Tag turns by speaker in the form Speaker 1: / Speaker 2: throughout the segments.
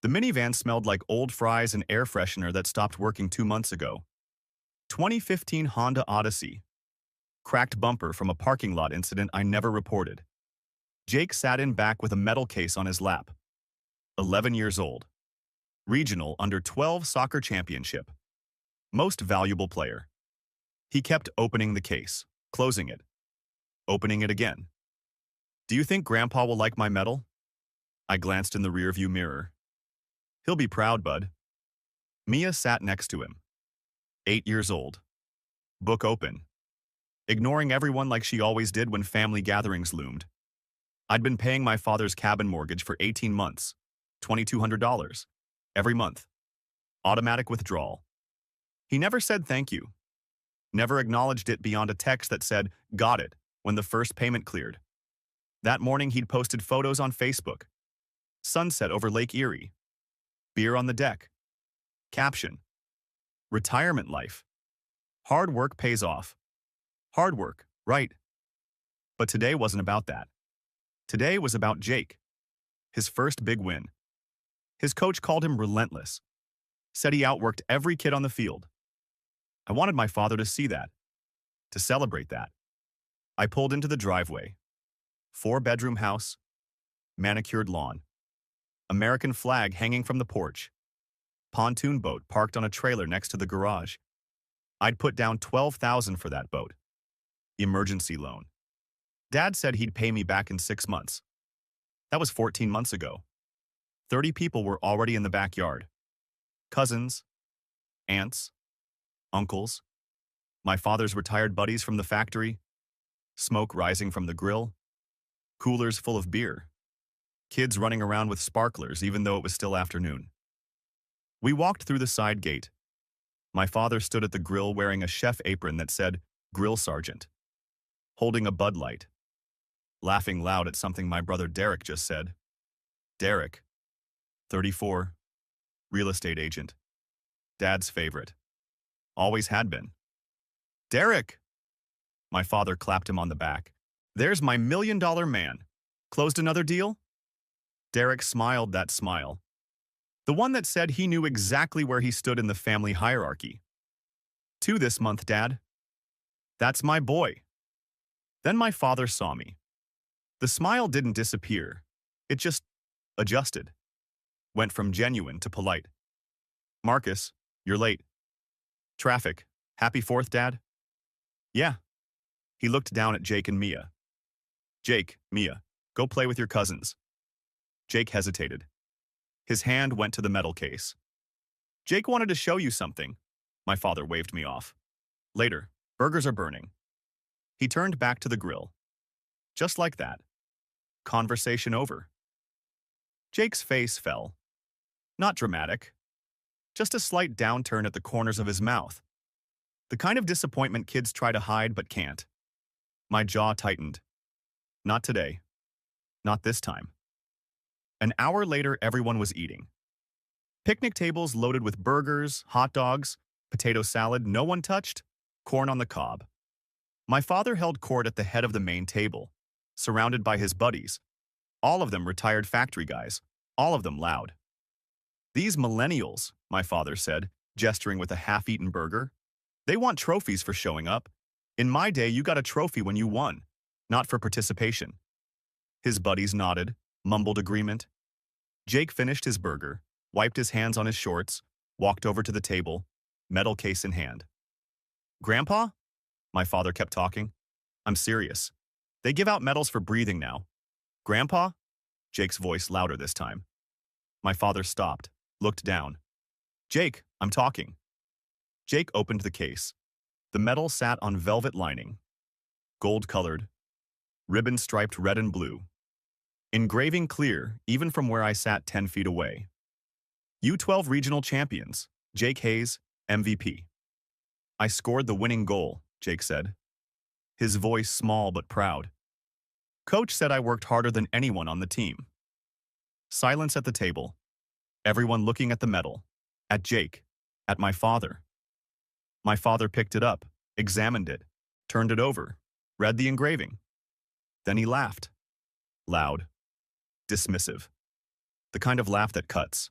Speaker 1: The minivan smelled like old fries and air freshener that stopped working 2 months ago. 2015 Honda Odyssey. Cracked bumper from a parking lot incident I never reported. Jake sat in back with a metal case on his lap. 11 years old. Regional under-12 soccer championship. Most valuable player. He kept opening the case, closing it, opening it again. Do you think Grandpa will like my medal? I glanced in the rearview mirror. He'll be proud, bud. Mia sat next to him. 8 years old. Book open. Ignoring everyone like she always did when family gatherings loomed. I'd been paying my father's cabin mortgage for 18 months, $2,200, every month. Automatic withdrawal. He never said thank you. Never acknowledged it beyond a text that said, "Got it," when the first payment cleared. That morning he'd posted photos on Facebook. Sunset over Lake Erie. Beer on the deck. Caption. Retirement life. Hard work pays off. Hard work, right. But today wasn't about that. Today was about Jake. His first big win. His coach called him relentless. Said he outworked every kid on the field. I wanted my father to see that. To celebrate that. I pulled into the driveway. 4-bedroom house. Manicured lawn. American flag hanging from the porch. Pontoon boat parked on a trailer next to the garage. I'd put down $12,000 for that boat. Emergency loan. Dad said he'd pay me back in 6 months. That was 14 months ago. 30 people were already in the backyard. Cousins, aunts, uncles, my father's retired buddies from the factory, smoke rising from the grill, coolers full of beer, kids running around with sparklers even though it was still afternoon. We walked through the side gate. My father stood at the grill wearing a chef apron that said, "Grill Sergeant," holding a Bud Light, laughing loud at something my brother Derek just said. Derek, 34, real estate agent, Dad's favorite. Always had been. Derek! My father clapped him on the back. There's my $1 million man. Closed another deal? Derek smiled that smile. The one that said he knew exactly where he stood in the family hierarchy. 2 this month, Dad. That's my boy. Then my father saw me. The smile didn't disappear. It just adjusted. Went from genuine to polite. Marcus, you're late. Traffic. Happy 4th, Dad? Yeah. He looked down at Jake and Mia. Jake, Mia, go play with your cousins. Jake hesitated. His hand went to the metal case. Jake wanted to show you something. My father waved me off. Later, burgers are burning. He turned back to the grill. Just like that. Conversation over. Jake's face fell. Not dramatic. Just a slight downturn at the corners of his mouth. The kind of disappointment kids try to hide but can't. My jaw tightened. Not today. Not this time. An hour later, everyone was eating. Picnic tables loaded with burgers, hot dogs, potato salad no one touched, corn on the cob. My father held court at the head of the main table, surrounded by his buddies, all of them retired factory guys, all of them loud. These millennials, my father said, gesturing with a half-eaten burger, they want trophies for showing up. In my day, you got a trophy when you won, not for participation. His buddies nodded, mumbled agreement. Jake finished his burger, wiped his hands on his shorts, walked over to the table, metal case in hand. Grandpa? My father kept talking. I'm serious. They give out medals for breathing now. Grandpa? Jake's voice louder this time. My father stopped, looked down. Jake, I'm talking. Jake opened the case. The medal sat on velvet lining. Gold-colored. Ribbon striped red and blue. Engraving clear, even from where I sat 10 feet away. U12 Regional Champions, Jake Hayes, MVP. I scored the winning goal, Jake said. His voice small but proud. Coach said I worked harder than anyone on the team. Silence at the table. Everyone looking at the medal. At Jake. At my father. My father picked it up, examined it, turned it over, read the engraving. Then he laughed. Loud. Dismissive. The kind of laugh that cuts.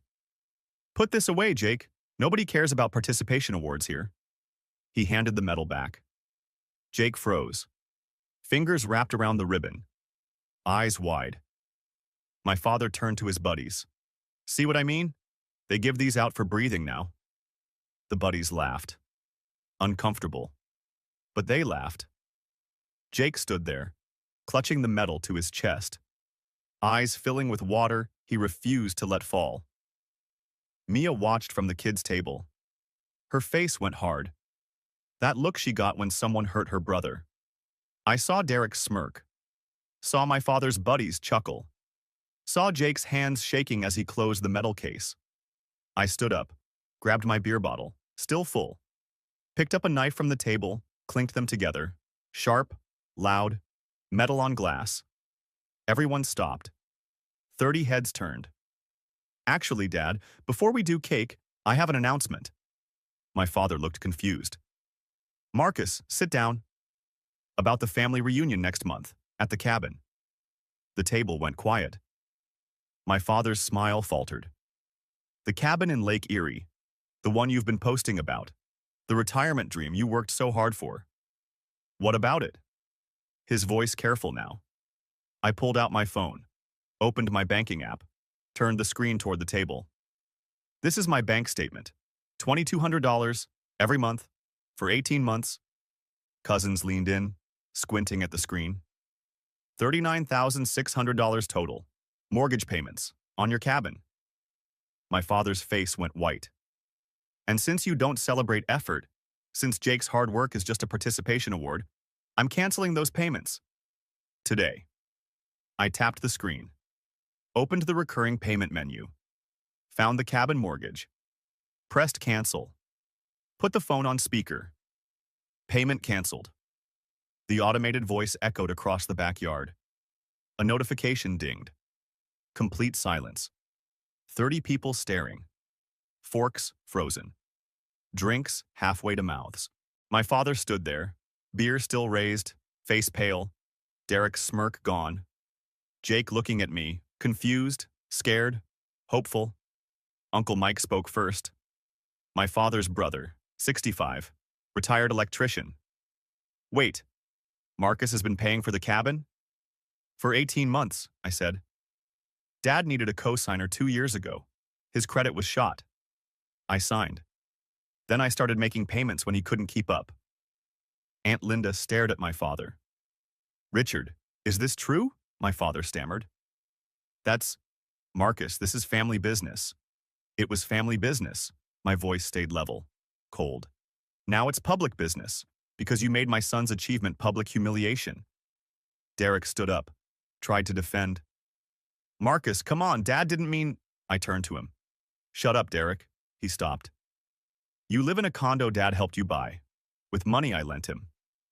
Speaker 1: Put this away, Jake. Nobody cares about participation awards here. He handed the medal back. Jake froze. Fingers wrapped around the ribbon. Eyes wide. My father turned to his buddies. See what I mean? They give these out for breathing now. The buddies laughed. Uncomfortable. But they laughed. Jake stood there, clutching the medal to his chest. Eyes filling with water he refused to let fall. Mia watched from the kids' table. Her face went hard. That look she got when someone hurt her brother. I saw Derek smirk. Saw my father's buddies chuckle. Saw Jake's hands shaking as he closed the medal case. I stood up, grabbed my beer bottle, still full, picked up a knife from the table, clinked them together. Sharp, loud, metal on glass. Everyone stopped. 30 heads turned. Actually, Dad, before we do cake, I have an announcement. My father looked confused. Marcus, sit down. About the family reunion next month, at the cabin. The table went quiet. My father's smile faltered. The cabin in Lake Erie, the one you've been posting about, the retirement dream you worked so hard for. What about it? His voice careful now. I pulled out my phone, opened my banking app, turned the screen toward the table. This is my bank statement. $2,200 every month for 18 months. Cousins leaned in, squinting at the screen. $39,600 total. Mortgage payments on your cabin. My father's face went white. And since you don't celebrate effort, since Jake's hard work is just a participation award, I'm canceling those payments. Today. I tapped the screen, opened the recurring payment menu, found the cabin mortgage, pressed cancel, put the phone on speaker. Payment canceled. The automated voice echoed across the backyard. A notification dinged. Complete silence. 30 people staring. Forks frozen. Drinks halfway to mouths. My father stood there, beer still raised, face pale, Derek's smirk gone. Jake looking at me, confused, scared, hopeful. Uncle Mike spoke first. My father's brother, 65, retired electrician. Wait, Marcus has been paying for the cabin? For 18 months, I said. Dad needed a co-signer 2 years ago. His credit was shot. I signed. Then I started making payments when he couldn't keep up. Aunt Linda stared at my father. Richard, is this true? My father stammered. That's, Marcus, this is family business. It was family business. My voice stayed level, cold. Now it's public business, because you made my son's achievement public humiliation. Derek stood up, tried to defend. Marcus, come on, Dad didn't mean… I turned to him. Shut up, Derek. He stopped. You live in a condo Dad helped you buy, with money I lent him.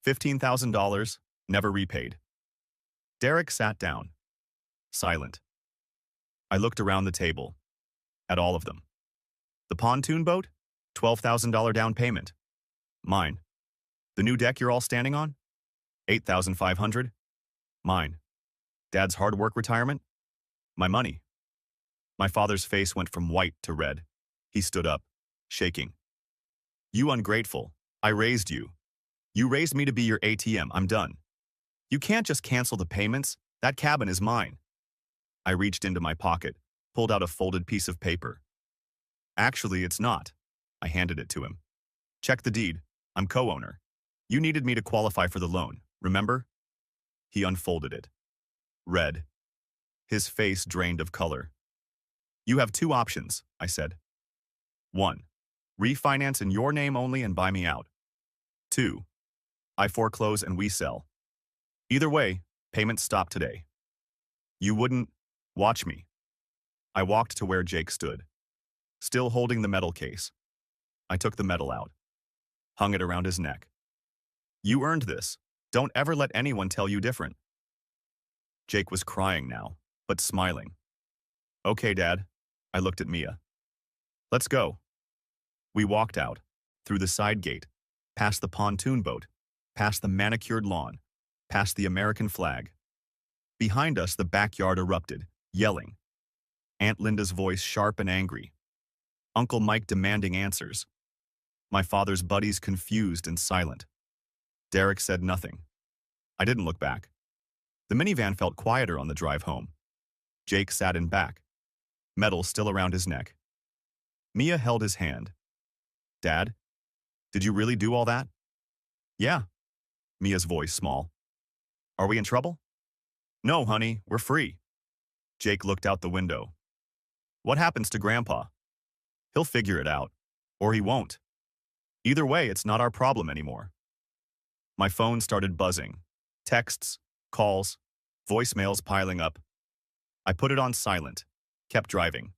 Speaker 1: $15,000, never repaid. Derek sat down, silent. I looked around the table, at all of them. The pontoon boat? $12,000 down payment. Mine. The new deck you're all standing on? $8,500. Mine. Dad's hard work retirement? My money. My father's face went from white to red. He stood up, shaking. You ungrateful. I raised you. You raised me to be your ATM. I'm done. You can't just cancel the payments. That cabin is mine. I reached into my pocket, pulled out a folded piece of paper. Actually, it's not. I handed it to him. Check the deed. I'm co-owner. You needed me to qualify for the loan, remember? He unfolded it. Read. His face drained of color. You have 2 options, I said. 1. Refinance in your name only and buy me out. 2. I foreclose and we sell. Either way, payments stop today. You wouldn't… Watch me. I walked to where Jake stood, still holding the medal case. I took the medal out, hung it around his neck. You earned this. Don't ever let anyone tell you different. Jake was crying now, but smiling. Okay, Dad. I looked at Mia. Let's go. We walked out, through the side gate, past the pontoon boat, past the manicured lawn, past the American flag. Behind us, the backyard erupted, yelling. Aunt Linda's voice sharp and angry. Uncle Mike demanding answers. My father's buddies confused and silent. Derek said nothing. I didn't look back. The minivan felt quieter on the drive home. Jake sat in back, metal still around his neck. Mia held his hand. Dad, did you really do all that? Yeah. Mia's voice small. Are we in trouble? No, honey, we're free. Jake looked out the window. What happens to Grandpa? He'll figure it out. Or he won't. Either way, it's not our problem anymore. My phone started buzzing. Texts, calls, voicemails piling up. I put it on silent, kept driving.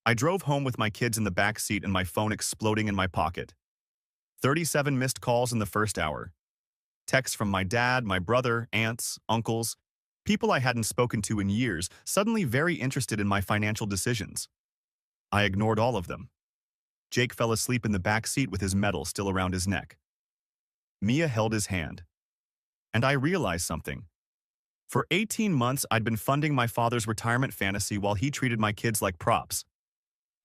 Speaker 1: I drove home with my kids in the back seat and my phone exploding in my pocket. 37 missed calls in the first hour. Texts from my dad, my brother, aunts, uncles, people I hadn't spoken to in years, suddenly very interested in my financial decisions. I ignored all of them. Jake fell asleep in the back seat with his medal still around his neck. Mia held his hand. And I realized something. For 18 months, I'd been funding my father's retirement fantasy while he treated my kids like props.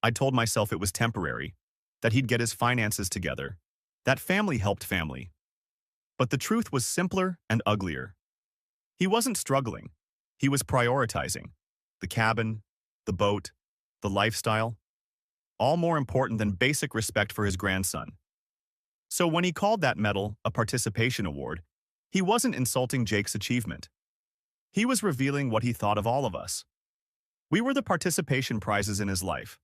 Speaker 1: I told myself it was temporary, that he'd get his finances together, that family helped family. But the truth was simpler and uglier. He wasn't struggling. He was prioritizing. The cabin, the boat, the lifestyle, all more important than basic respect for his grandson. So when he called that medal a participation award, he wasn't insulting Jake's achievement. He was revealing what he thought of all of us. We were the participation prizes in his life.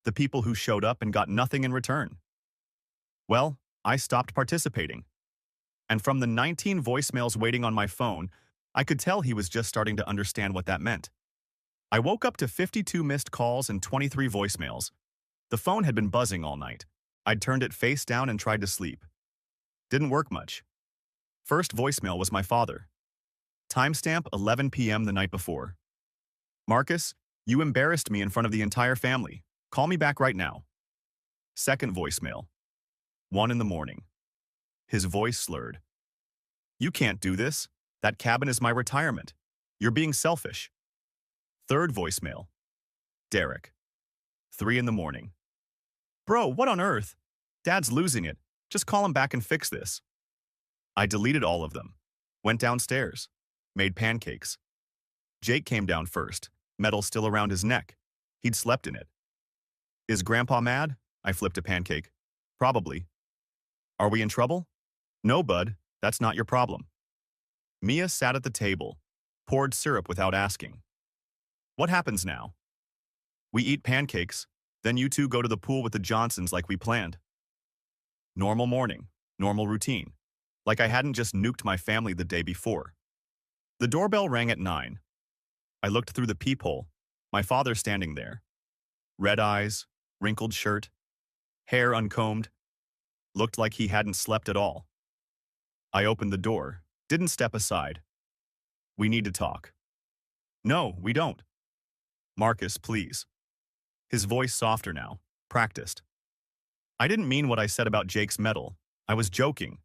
Speaker 1: The people who showed up and got nothing in return. Well, I stopped participating. And from the 19 voicemails waiting on my phone, I could tell he was just starting to understand what that meant. I woke up to 52 missed calls and 23 voicemails. The phone had been buzzing all night. I'd turned it face down and tried to sleep. Didn't work much. First voicemail was my father. Timestamp 11 p.m. the night before. Marcus, you embarrassed me in front of the entire family. Call me back right now. Second voicemail. 1 in the morning. His voice slurred. You can't do this. That cabin is my retirement. You're being selfish. Third voicemail. Derek. 3 in the morning. Bro, what on earth? Dad's losing it. Just call him back and fix this. I deleted all of them. Went downstairs. Made pancakes. Jake came down first, metal still around his neck. He'd slept in it. Is Grandpa mad? I flipped a pancake. Probably. Are we in trouble? No, bud. That's not your problem. Mia sat at the table, poured syrup without asking. What happens now? We eat pancakes, then you two go to the pool with the Johnsons like we planned. Normal morning, normal routine. Like I hadn't just nuked my family the day before. The doorbell rang at 9. I looked through the peephole, my father standing there. Red eyes, wrinkled shirt, hair uncombed. Looked like he hadn't slept at all. I opened the door, didn't step aside. We need to talk. No, we don't. Marcus, please. His voice softer now, practiced. I didn't mean what I said about Jake's medal. I was joking.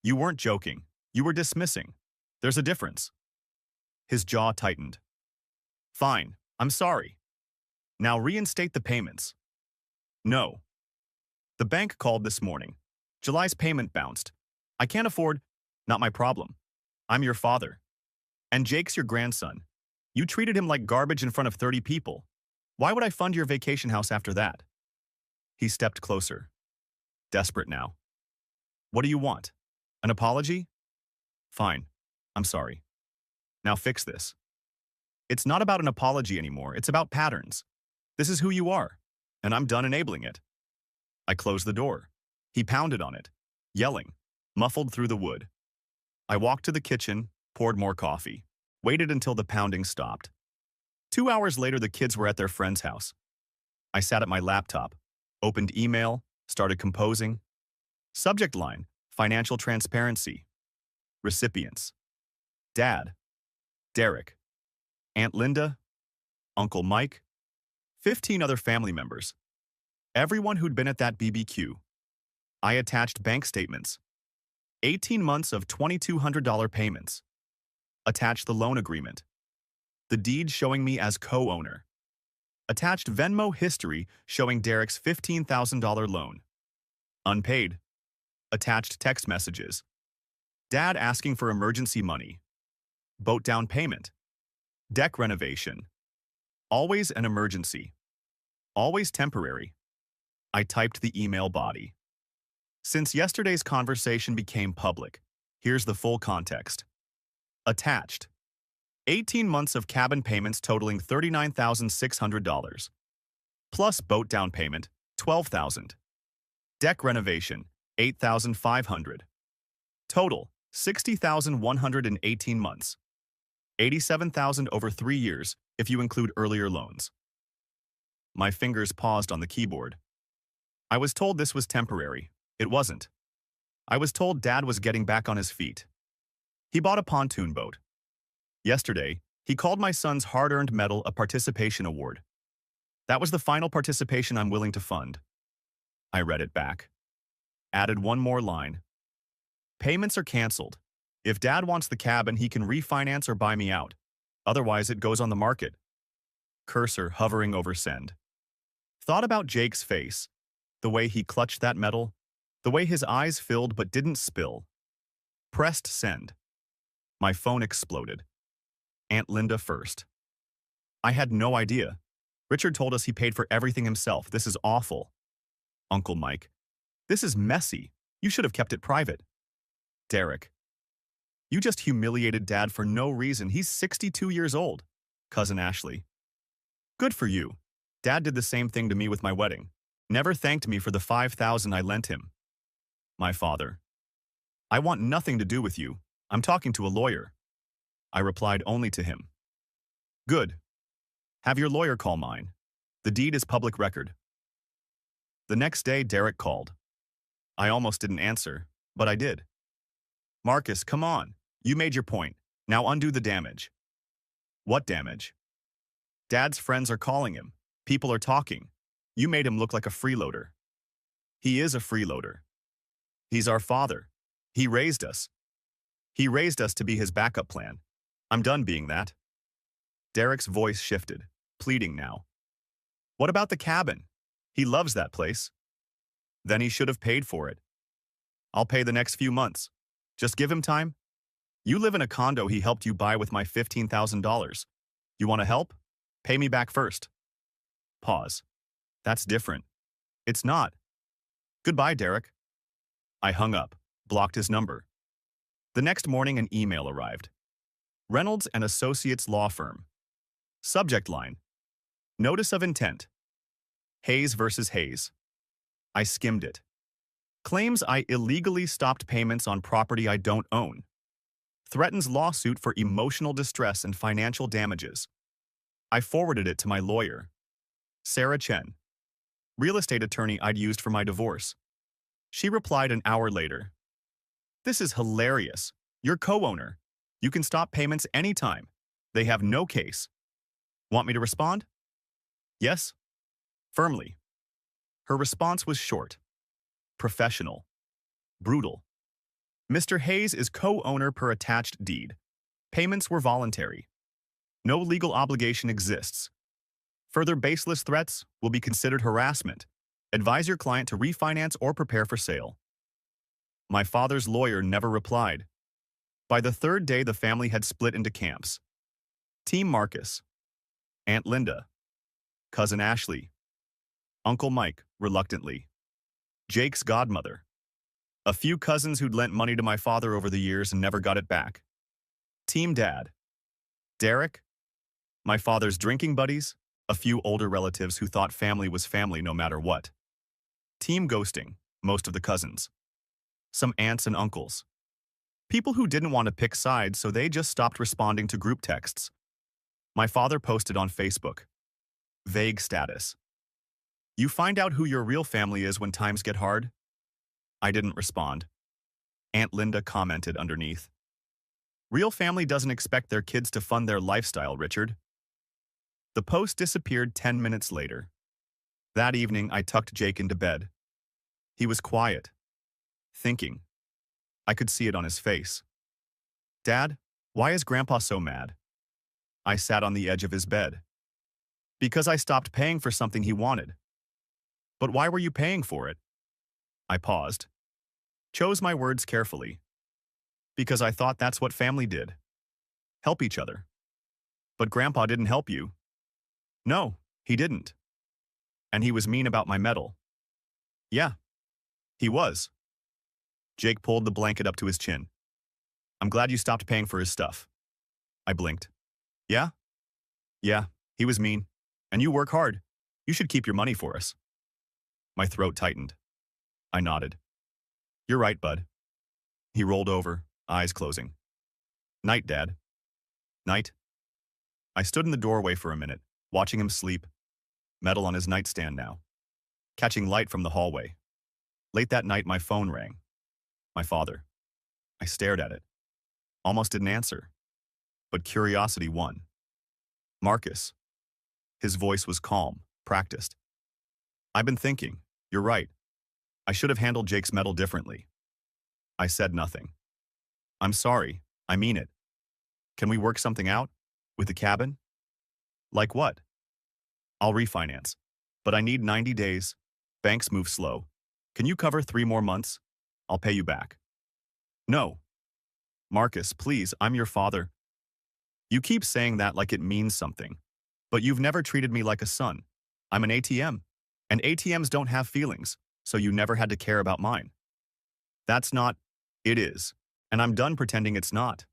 Speaker 1: You weren't joking. You were dismissing. There's a difference. His jaw tightened. Fine, I'm sorry. Now reinstate the payments. No. The bank called this morning. July's payment bounced. I can't afford. Not my problem. I'm your father. And Jake's your grandson. You treated him like garbage in front of 30 people. Why would I fund your vacation house after that? He stepped closer. Desperate now. What do you want? An apology? Fine. I'm sorry. Now fix this. It's not about an apology anymore. It's about patterns. This is who you are, and I'm done enabling it. I closed the door. He pounded on it, yelling, muffled through the wood. I walked to the kitchen, poured more coffee, waited until the pounding stopped. 2 hours later, the kids were at their friend's house. I sat at my laptop, opened email, started composing. Subject line, financial transparency. Recipients. Dad. Derek. Aunt Linda. Uncle Mike. 15 other family members. Everyone who'd been at that BBQ. I attached bank statements. 18 months of $2,200 payments. Attached the loan agreement. The deed showing me as co-owner. Attached Venmo history showing Derek's $15,000 loan. Unpaid. Attached text messages. Dad asking for emergency money. Boat down payment. Deck renovation. Always an emergency. Always temporary. I typed the email body. Since yesterday's conversation became public, here's the full context. Attached. 18 months of cabin payments totaling $39,600. Plus boat down payment, $12,000. Deck renovation, $8,500. Total, $60,118 months. $87,000 over 3 years if you include earlier loans. My fingers paused on the keyboard. I was told this was temporary. It wasn't. I was told Dad was getting back on his feet. He bought a pontoon boat. Yesterday, he called my son's hard-earned medal a participation award. That was the final participation I'm willing to fund. I read it back. Added one more line. Payments are canceled. If Dad wants the cabin, he can refinance or buy me out. Otherwise, it goes on the market. Cursor hovering over send. Thought about Jake's face. The way he clutched that medal. The way his eyes filled but didn't spill. Pressed send. My phone exploded. Aunt Linda first. I had no idea. Richard told us he paid for everything himself. This is awful. Uncle Mike. This is messy. You should have kept it private. Derek. You just humiliated Dad for no reason. He's 62 years old. Cousin Ashley. Good for you. Dad did the same thing to me with my wedding. Never thanked me for the $5,000 I lent him. My father. I want nothing to do with you. I'm talking to a lawyer. I replied only to him. Good. Have your lawyer call mine. The deed is public record. The next day, Derek called. I almost didn't answer, but I did. Marcus, come on. You made your point. Now undo the damage. What damage? Dad's friends are calling him. People are talking. You made him look like a freeloader. He is a freeloader. He's our father. He raised us. He raised us to be his backup plan. I'm done being that. Derek's voice shifted, pleading now. What about the cabin? He loves that place. Then he should have paid for it. I'll pay the next few months. Just give him time. You live in a condo he helped you buy with my $15,000. You want to help? Pay me back first. Pause. That's different. It's not. Goodbye, Derek. I hung up, blocked his number. The next morning, an email arrived. Reynolds and Associates Law Firm. Subject line. Notice of intent. Hayes versus Hayes. I skimmed it. Claims I illegally stopped payments on property I don't own. Threatens lawsuit for emotional distress and financial damages. I forwarded it to my lawyer, Sarah Chen, real estate attorney I'd used for my divorce. She replied an hour later. This is hilarious. You're co-owner. You can stop payments anytime. They have no case. Want me to respond? Yes. Firmly. Her response was short, professional, brutal. Mr. Hayes is co-owner per attached deed. Payments were voluntary. No legal obligation exists. Further baseless threats will be considered harassment. Advise your client to refinance or prepare for sale. My father's lawyer never replied. By the third day, the family had split into camps. Team Marcus, Aunt Linda, Cousin Ashley, Uncle Mike, reluctantly, Jake's godmother, a few cousins who'd lent money to my father over the years and never got it back. Team Dad, Derek, my father's drinking buddies, a few older relatives who thought family was family no matter what. Team Ghosting, most of the cousins. Some aunts and uncles. People who didn't want to pick sides, so they just stopped responding to group texts. My father posted on Facebook. Vague status. You find out who your real family is when times get hard? I didn't respond. Aunt Linda commented underneath. Real family doesn't expect their kids to fund their lifestyle, Richard. The post disappeared 10 minutes later. That evening, I tucked Jake into bed. He was quiet, thinking. I could see it on his face. Dad, why is Grandpa so mad? I sat on the edge of his bed. Because I stopped paying for something he wanted. But why were you paying for it? I paused. Chose my words carefully. Because I thought that's what family did. Help each other. But Grandpa didn't help you. No, he didn't. And he was mean about my medal. Yeah, he was. Jake pulled the blanket up to his chin. I'm glad you stopped paying for his stuff. I blinked. Yeah? Yeah, he was mean. And you work hard. You should keep your money for us. My throat tightened. I nodded. You're right, bud. He rolled over, eyes closing. Night, Dad. Night. I stood in the doorway for a minute, watching him sleep, medal on his nightstand now, catching light from the hallway. Late that night, my phone rang. My father. I stared at it. Almost didn't answer. But curiosity won. Marcus. His voice was calm, practiced. I've been thinking. You're right. I should have handled Jake's medal differently. I said nothing. I'm sorry. I mean it. Can we work something out? With the cabin? Like what? I'll refinance. But I need 90 days. Banks move slow. Can you cover 3 more months? I'll pay you back. No. Marcus, please, I'm your father. You keep saying that like it means something. But you've never treated me like a son. I'm an ATM. And ATMs don't have feelings, so you never had to care about mine. That's not. It is. And I'm done pretending it's not.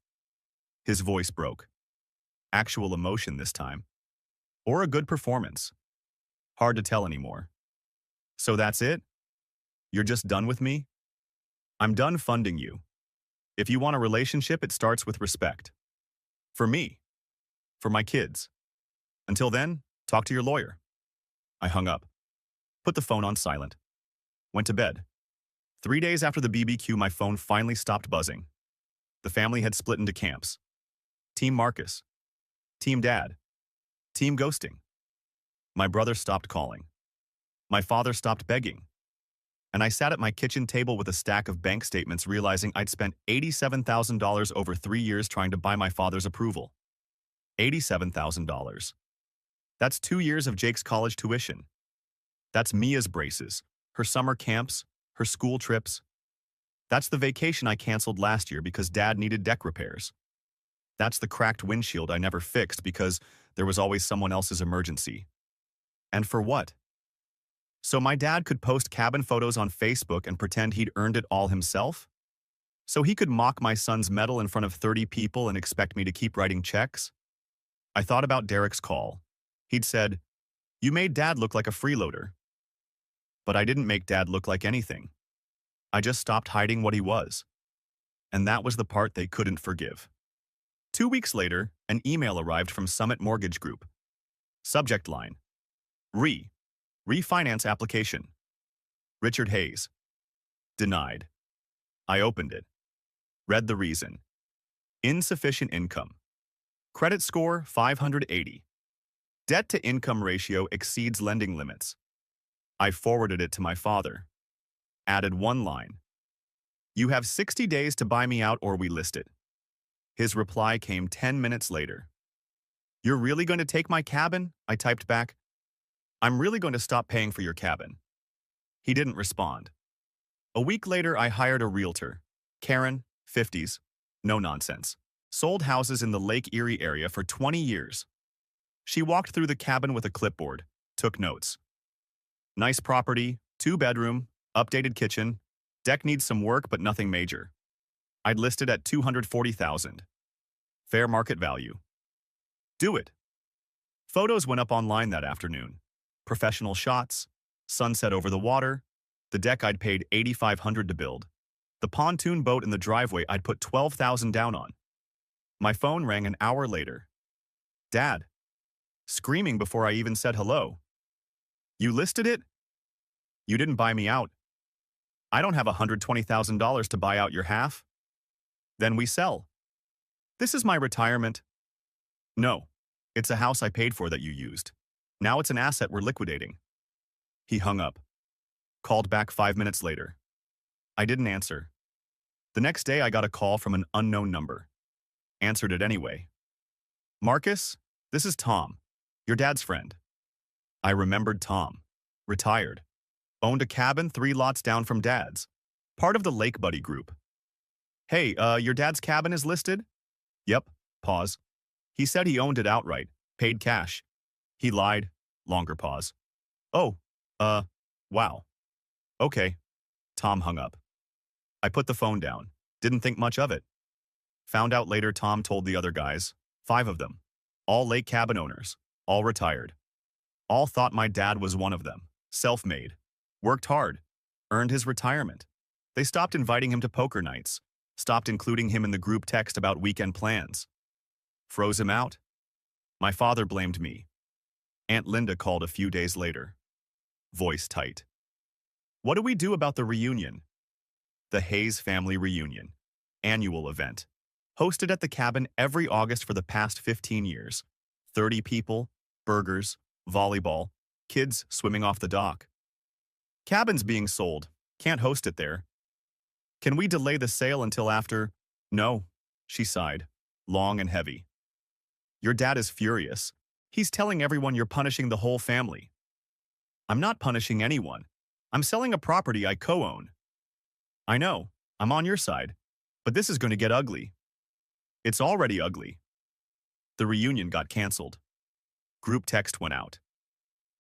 Speaker 1: His voice broke. Actual emotion this time. Or a good performance. Hard to tell anymore. So that's it? You're just done with me? I'm done funding you. If you want a relationship, it starts with respect. For me. For my kids. Until then, talk to your lawyer. I hung up. Put the phone on silent. Went to bed. 3 days after the BBQ, my phone finally stopped buzzing. The family had split into camps. Team Marcus. Team Dad. Team Ghosting. My brother stopped calling. My father stopped begging. And I sat at my kitchen table with a stack of bank statements, realizing I'd spent $87,000 over 3 years trying to buy my father's approval. $87,000. That's 2 years of Jake's college tuition. That's Mia's braces, her summer camps, her school trips. That's the vacation I canceled last year because Dad needed deck repairs. That's the cracked windshield I never fixed because there was always someone else's emergency. And for what? So my dad could post cabin photos on Facebook and pretend he'd earned it all himself? So he could mock my son's medal in front of 30 people and expect me to keep writing checks? I thought about Derek's call. He'd said, "You made Dad look like a freeloader." But I didn't make Dad look like anything. I just stopped hiding what he was. And that was the part they couldn't forgive. 2 weeks later, an email arrived from Summit Mortgage Group. Subject line: Refinance application. Richard Hayes. Denied. I opened it. Read the reason. Insufficient income. Credit score 580. Debt-to-income ratio exceeds lending limits. I forwarded it to my father. Added one line. You have 60 days to buy me out or we list it. His reply came 10 minutes later. You're really going to take my cabin? I typed back. I'm really going to stop paying for your cabin. He didn't respond. A week later, I hired a realtor. Karen, 50s, no nonsense. Sold houses in the Lake Erie area for 20 years. She walked through the cabin with a clipboard, took notes. Nice property, 2-bedroom, updated kitchen, deck needs some work but nothing major. I'd listed at $240,000. Fair market value. Do it. Photos went up online that afternoon. Professional shots, sunset over the water, the deck I'd paid $8,500 to build, the pontoon boat in the driveway I'd put $12,000 down on. My phone rang an hour later. Dad. Screaming before I even said hello. You listed it? You didn't buy me out. I don't have $120,000 to buy out your half. Then we sell. This is my retirement. No, it's a house I paid for that you used. Now it's an asset we're liquidating. He hung up. Called back 5 minutes later. I didn't answer. The next day I got a call from an unknown number. Answered it anyway. Marcus, this is Tom, your dad's friend. I remembered Tom. Retired. Owned a cabin 3 lots down from Dad's. Part of the Lake Buddy group. Hey, your dad's cabin is listed? Yep. Pause. He said he owned it outright. Paid cash. He lied. Longer pause. Oh, wow. Okay. Tom hung up. I put the phone down. Didn't think much of it. Found out later Tom told the other guys, 5 of them. All lake cabin owners. All retired. All thought my dad was one of them. Self-made. Worked hard. Earned his retirement. They stopped inviting him to poker nights. Stopped including him in the group text about weekend plans. Froze him out. My father blamed me. Aunt Linda called a few days later. Voice tight. What do we do about the reunion? The Hayes family reunion. Annual event. Hosted at the cabin every August for the past 15 years. 30 people, burgers, volleyball, kids swimming off the dock. Cabin's being sold. Can't host it there. Can we delay the sale until after? No, she sighed, long and heavy. Your dad is furious. He's telling everyone you're punishing the whole family. I'm not punishing anyone. I'm selling a property I co-own. I know, I'm on your side, but this is going to get ugly. It's already ugly. The reunion got canceled. Group text went out.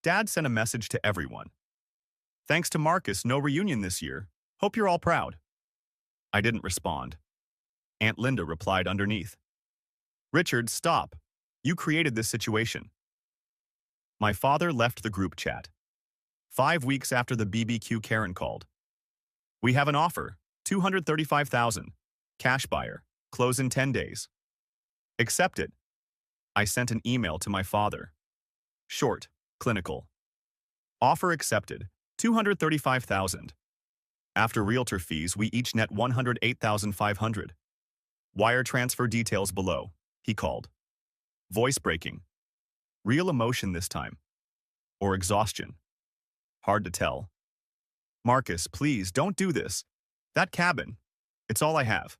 Speaker 1: Dad sent a message to everyone. Thanks to Marcus, no reunion this year. Hope you're all proud. I didn't respond. Aunt Linda replied underneath. Richard, stop. You created this situation. My father left the group chat. 5 weeks after the BBQ, Karen called. We have an offer, $235,000. Cash buyer. Close in 10 days. Accept it. I sent an email to my father. Short, clinical. Offer accepted, $235,000. After realtor fees, we each net $108,500. Wire transfer details below, he called. Voice breaking. Real emotion this time. Or exhaustion. Hard to tell. Marcus, please don't do this. That cabin. It's all I have.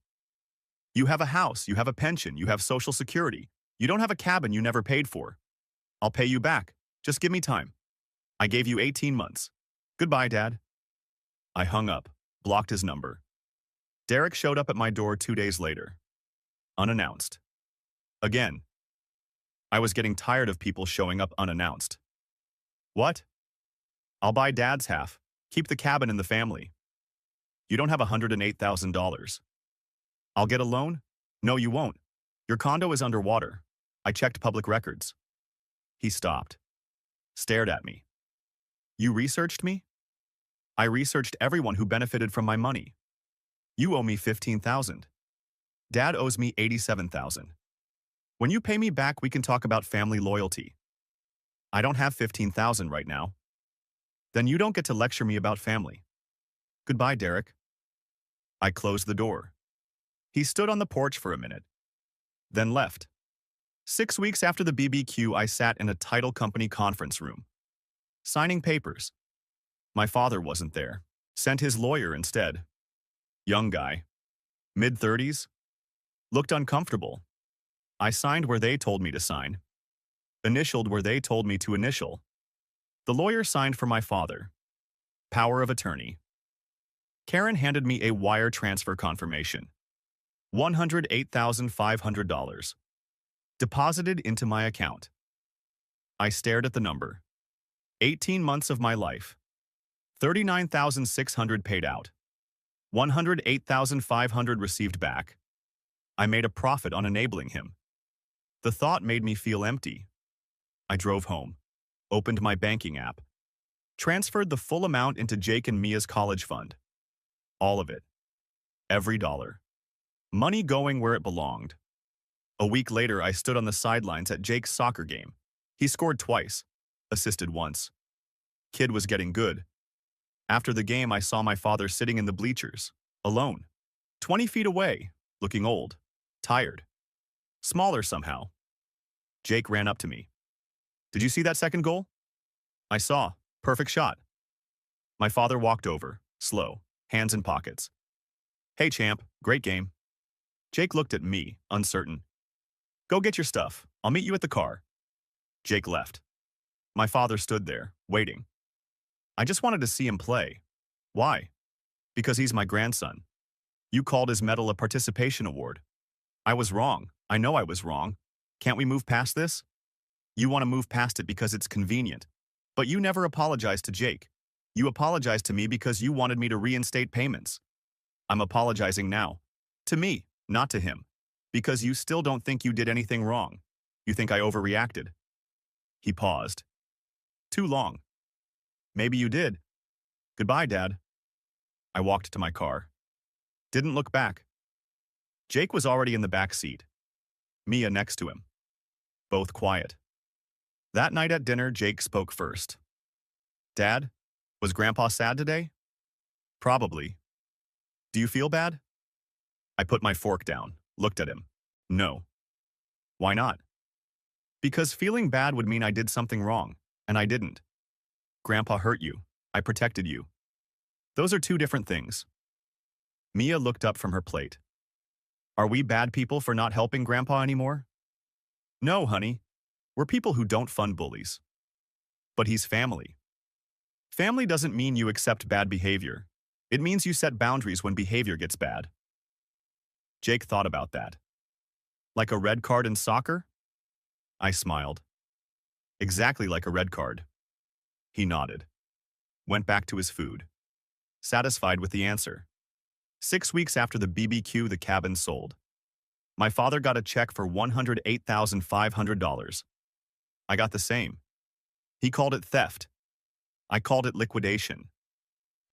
Speaker 1: You have a house, you have a pension, you have Social Security. You don't have a cabin you never paid for. I'll pay you back. Just give me time. I gave you 18 months. Goodbye, Dad. I hung up, blocked his number. Derek showed up at my door 2 days later. Unannounced. Again. I was getting tired of people showing up unannounced. What? I'll buy Dad's half. Keep the cabin in the family. You don't have $108,000. I'll get a loan? No, you won't. Your condo is underwater. I checked public records. He stopped. Stared at me. You researched me? I researched everyone who benefited from my money. You owe me $15,000. Dad owes me $87,000. When you pay me back, we can talk about family loyalty. I don't have $15,000 right now. Then you don't get to lecture me about family. Goodbye, Derek. I closed the door. He stood on the porch for a minute, then left. 6 weeks after the BBQ, I sat in a title company conference room, signing papers. My father wasn't there. Sent his lawyer instead. Young guy. Mid-30s. Looked uncomfortable. I signed where they told me to sign. Initialed where they told me to initial. The lawyer signed for my father. Power of attorney. Karen handed me a wire transfer confirmation. $108,500. Deposited into my account. I stared at the number. 18 months of my life. $39,600 paid out. $108,500 received back. I made a profit on enabling him. The thought made me feel empty. I drove home, opened my banking app, transferred the full amount into Jake and Mia's college fund. All of it. Every dollar. Money going where it belonged. A week later, I stood on the sidelines at Jake's soccer game. He scored twice, assisted once. Kid was getting good. After the game, I saw my father sitting in the bleachers, alone, 20 feet away, looking old, tired, smaller somehow. Jake ran up to me. Did you see that second goal? I saw. Perfect shot. My father walked over, slow, hands in pockets. Hey, champ, great game. Jake looked at me, uncertain. Go get your stuff. I'll meet you at the car. Jake left. My father stood there, waiting. I just wanted to see him play. Why? Because he's my grandson. You called his medal a participation award. I was wrong. I know I was wrong. Can't we move past this? You want to move past it because it's convenient. But you never apologized to Jake. You apologized to me because you wanted me to reinstate payments. I'm apologizing now. To me, not to him. Because you still don't think you did anything wrong. You think I overreacted. He paused. Too long. Maybe you did. Goodbye, Dad. I walked to my car. Didn't look back. Jake was already in the back seat. Mia next to him. Both quiet. That night at dinner, Jake spoke first. Dad, was Grandpa sad today? Probably. Do you feel bad? I put my fork down, looked at him. No. Why not? Because feeling bad would mean I did something wrong, and I didn't. Grandpa hurt you. I protected you. Those are two different things. Mia looked up from her plate. Are we bad people for not helping Grandpa anymore? No, honey. We're people who don't fund bullies. But he's family. Family doesn't mean you accept bad behavior. It means you set boundaries when behavior gets bad. Jake thought about that. Like a red card in soccer? I smiled. Exactly like a red card. He nodded. Went back to his food. Satisfied with the answer. 6 weeks after the BBQ, the cabin sold. My father got a check for $108,500. I got the same. He called it theft. I called it liquidation.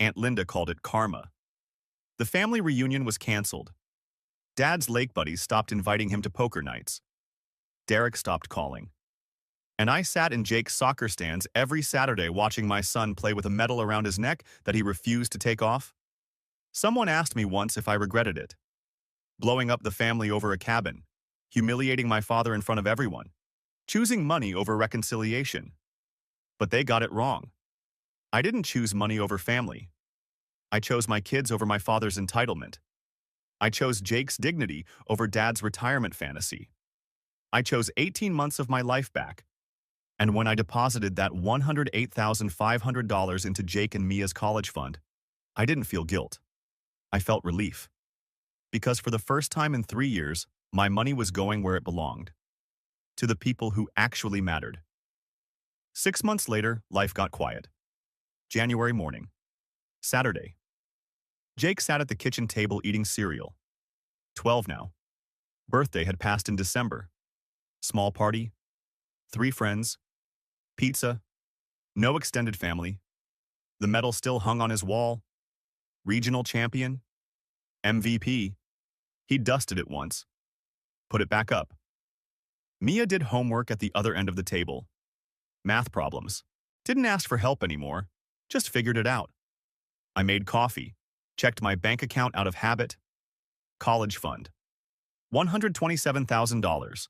Speaker 1: Aunt Linda called it karma. The family reunion was canceled. Dad's lake buddies stopped inviting him to poker nights. Derek stopped calling. And I sat in Jake's soccer stands every Saturday watching my son play with a medal around his neck that he refused to take off. Someone asked me once if I regretted it. Blowing up the family over a cabin, humiliating my father in front of everyone, choosing money over reconciliation. But they got it wrong. I didn't choose money over family. I chose my kids over my father's entitlement. I chose Jake's dignity over Dad's retirement fantasy. I chose 18 months of my life back. And when I deposited that $108,500 into Jake and Mia's college fund, I didn't feel guilt. I felt relief. Because for the first time in 3 years, my money was going where it belonged. To the people who actually mattered. 6 months later, life got quiet. January morning. Saturday. Jake sat at the kitchen table eating cereal. 12 now. Birthday had passed in December. Small party. 3 friends. Pizza. No extended family. The medal still hung on his wall. Regional champion. MVP. He dusted it once. Put it back up. Mia did homework at the other end of the table. Math problems. Didn't ask for help anymore. Just figured it out. I made coffee. Checked my bank account out of habit. College fund. $127,000.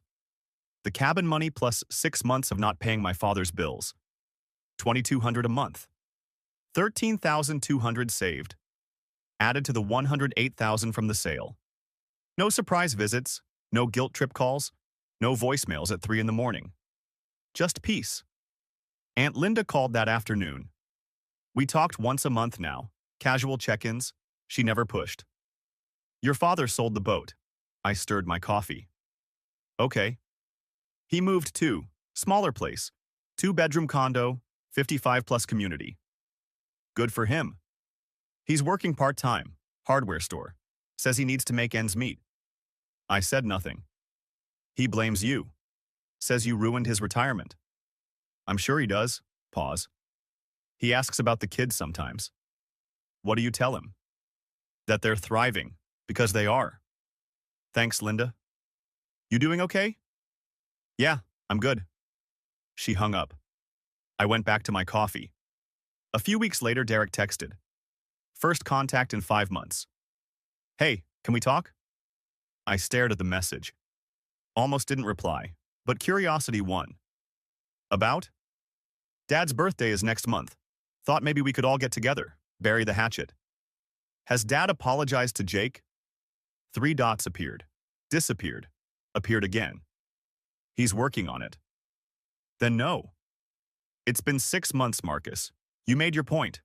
Speaker 1: The cabin money plus 6 months of not paying my father's bills. $2,200 a month. $13,200 saved. Added to the $108,000 from the sale. No surprise visits, no guilt trip calls, no voicemails at 3 in the morning. Just peace. Aunt Linda called that afternoon. We talked once a month now, casual check-ins. She never pushed. Your father sold the boat. I stirred my coffee. Okay. He moved too, smaller place, 2-bedroom condo, 55-plus community. Good for him. He's working part-time, hardware store. Says he needs to make ends meet. I said nothing. He blames you. Says you ruined his retirement. I'm sure he does. Pause. He asks about the kids sometimes. What do you tell him? That they're thriving, because they are. Thanks, Linda. You doing okay? Yeah, I'm good. She hung up. I went back to my coffee. A few weeks later, Derek texted. First contact in 5 months. Hey, can we talk? I stared at the message. Almost didn't reply, but curiosity won. About? Dad's birthday is next month. Thought maybe we could all get together, bury the hatchet. Has Dad apologized to Jake? 3 dots appeared, disappeared, appeared again. He's working on it. Then no. It's been 6 months, Marcus. You made your point.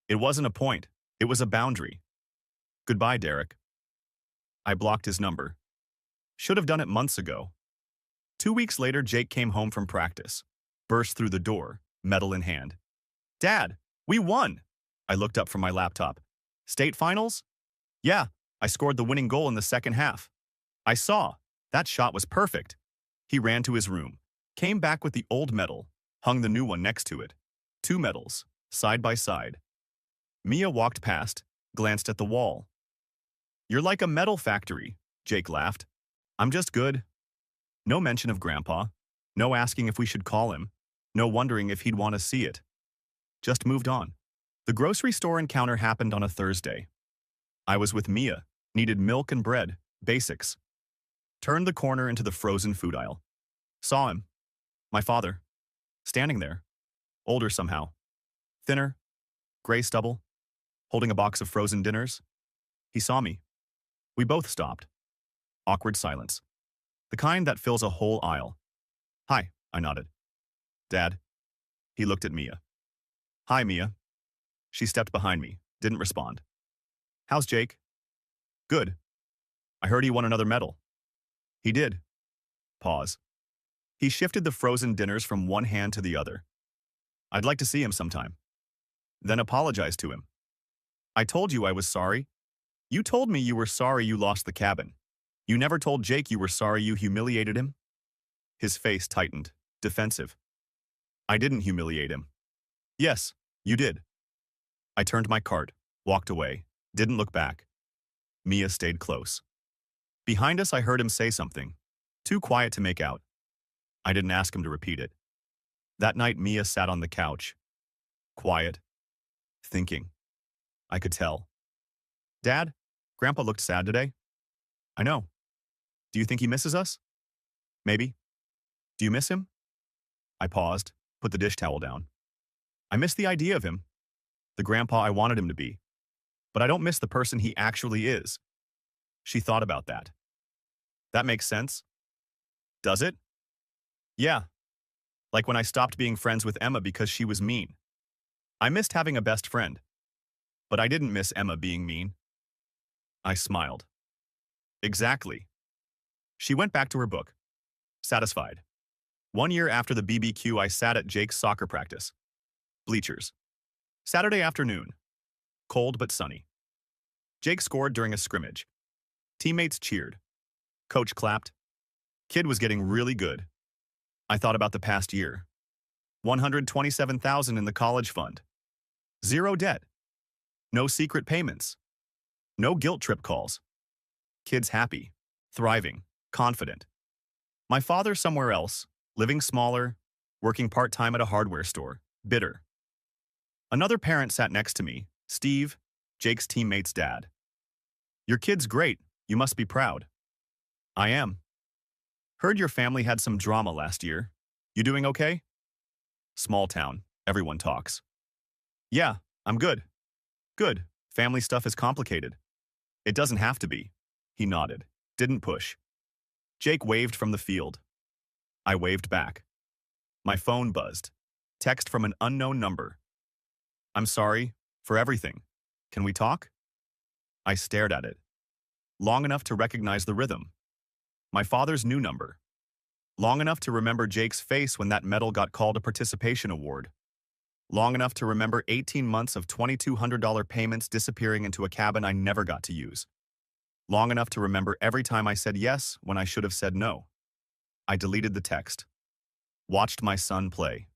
Speaker 1: It wasn't a point. It was a boundary. Goodbye, Derek. I blocked his number. Should have done it months ago. 2 weeks later, Jake came home from practice. Burst through the door, medal in hand. Dad, we won! I looked up from my laptop. State finals? Yeah, I scored the winning goal in the second half. I saw. That shot was perfect. He ran to his room, came back with the old medal, hung the new one next to it. 2 medals, side by side. Mia walked past, glanced at the wall. You're like a medal factory, Jake laughed. I'm just good. No mention of Grandpa. No asking if we should call him. No wondering if he'd want to see it. Just moved on. The grocery store encounter happened on a Thursday. I was with Mia, needed milk and bread, basics. Turned the corner into the frozen food aisle. Saw him. My father. Standing there. Older somehow. Thinner. Gray stubble. Holding a box of frozen dinners. He saw me. We both stopped. Awkward silence. The kind that fills a whole aisle. Hi, I nodded. Dad. He looked at Mia. Hi, Mia. She stepped behind me, didn't respond. How's Jake? Good. I heard he won another medal. He did. Pause. He shifted the frozen dinners from one hand to the other. I'd like to see him sometime. Then apologize to him. I told you I was sorry. You told me you were sorry you lost the cabin. You never told Jake you were sorry you humiliated him? His face tightened, defensive. I didn't humiliate him. Yes, you did. I turned my cart, walked away, didn't look back. Mia stayed close. Behind us, I heard him say something, too quiet to make out. I didn't ask him to repeat it. That night, Mia sat on the couch. Quiet. Thinking. I could tell. Dad, Grandpa looked sad today. I know. Do you think he misses us? Maybe. Do you miss him? I paused, put the dish towel down. I miss the idea of him, the grandpa I wanted him to be. But I don't miss the person he actually is. She thought about that. That makes sense? Does it? Yeah. Like when I stopped being friends with Emma because she was mean. I missed having a best friend. But I didn't miss Emma being mean. I smiled. Exactly. She went back to her book. Satisfied. 1 year after the BBQ, I sat at Jake's soccer practice. Bleachers. Saturday afternoon. Cold but sunny. Jake scored during a scrimmage. Teammates cheered. Coach clapped. Kid was getting really good. I thought about the past year. $127,000 in the college fund. 0 debt. No secret payments. No guilt trip calls. Kids happy, thriving, confident. My father somewhere else, living smaller, working part-time at a hardware store, bitter. Another parent sat next to me, Steve, Jake's teammate's dad. Your kid's great, you must be proud. I am. Heard your family had some drama last year. You doing okay? Small town, everyone talks. Yeah, I'm good. Good, family stuff is complicated. It doesn't have to be. He nodded, didn't push. Jake waved from the field. I waved back. My phone buzzed. Text from an unknown number. I'm sorry for everything. Can we talk? I stared at it. Long enough to recognize the rhythm. My father's new number. Long enough to remember Jake's face when that medal got called a participation award. Long enough to remember 18 months of $2,200 payments disappearing into a cabin I never got to use. Long enough to remember every time I said yes when I should have said no. I deleted the text. Watched my son play.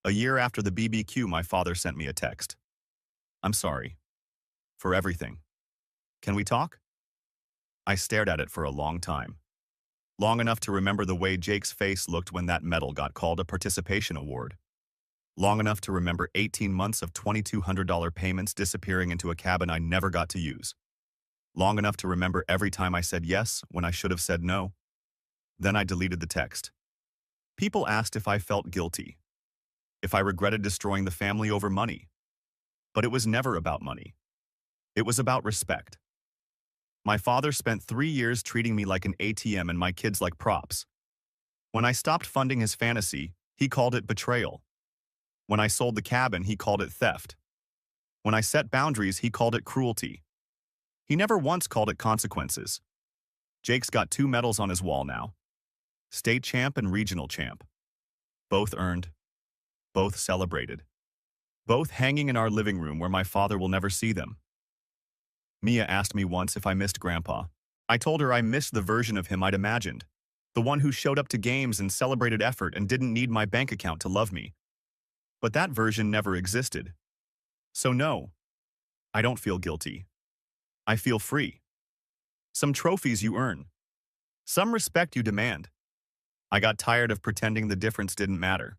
Speaker 1: A year after the BBQ, my father sent me a text. I'm sorry. For everything. Can we talk? I stared at it for a long time. Long enough to remember the way Jake's face looked when that medal got called a participation award. Long enough to remember 18 months of $2,200 payments disappearing into a cabin I never got to use. Long enough to remember every time I said yes when I should have said no. Then I deleted the text. People asked if I felt guilty. If I regretted destroying the family over money. But it was never about money. It was about respect. My father spent 3 years treating me like an ATM and my kids like props. When I stopped funding his fantasy, he called it betrayal. When I sold the cabin, he called it theft. When I set boundaries, he called it cruelty. He never once called it consequences. Jake's got 2 medals on his wall now. State champ and regional champ. Both earned. Both celebrated. Both hanging in our living room where my father will never see them. Mia asked me once if I missed Grandpa. I told her I missed the version of him I'd imagined. The one who showed up to games and celebrated effort and didn't need my bank account to love me. But that version never existed. So no, I don't feel guilty. I feel free. Some trophies you earn. Some respect you demand. I got tired of pretending the difference didn't matter.